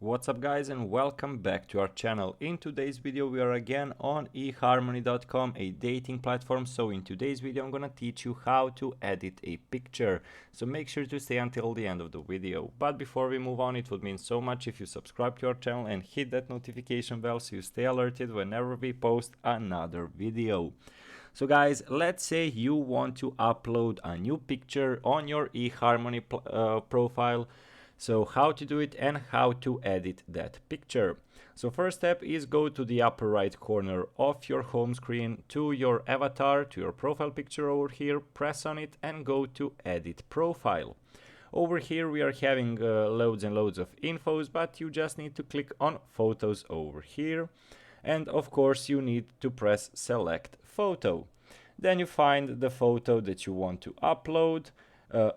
What's up guys, and welcome back to our channel. In today's video we are again on Eharmony.com, a dating platform. So in today's video I'm gonna teach you how to edit a picture. So make sure to stay until the end of the video. But before we move on, it would mean so much if you subscribe to our channel and hit that notification bell so you stay alerted whenever we post another video. So guys, let's say you want to upload a new picture on your Eharmony profile. So how to do it and how to edit that picture. So first step is go to the upper right corner of your home screen to your avatar, to your profile picture over here, press on it and go to edit profile. Over here we are having loads and loads of infos, but you just need to click on photos over here. And of course you need to press select photo. Then you find the photo that you want to upload.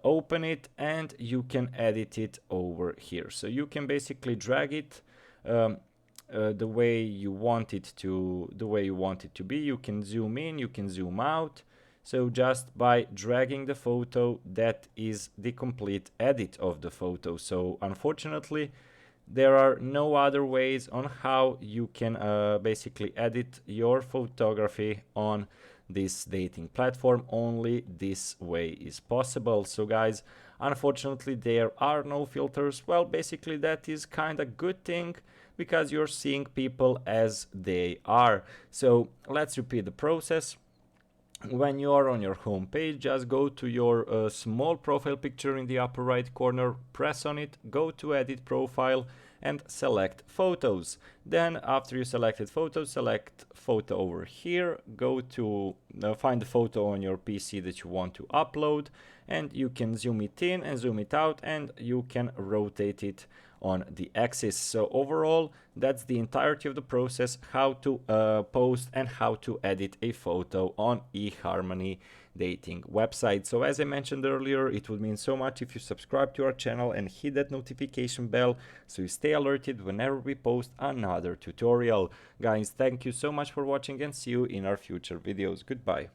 Open it and you can edit it over here. So you can basically drag it the way you want it to be. You can zoom in, you can zoom out. So just by dragging the photo, that is the complete edit of the photo. So unfortunately there are no other ways on how you can basically edit your photography on this dating platform. Only this way is possible. So guys, unfortunately there are no filters. Well, basically that is kind of good thing because you're seeing people as they are. So let's repeat the process. When you are on your home page, just go to your small profile picture in the upper right corner, press on it, go to edit profile and select photos. Then after you selected photos, select photo over here, go to find the photo on your PC that you want to upload, and you can zoom it in and zoom it out, and you can rotate it on the axis. So overall, that's the entirety of the process, how to post and how to edit a photo on Eharmony dating website. So as I mentioned earlier, it would mean so much if you subscribe to our channel and hit that notification bell so you stay alerted whenever we post another tutorial. Guys, thank you so much for watching and see you in our future videos. Goodbye.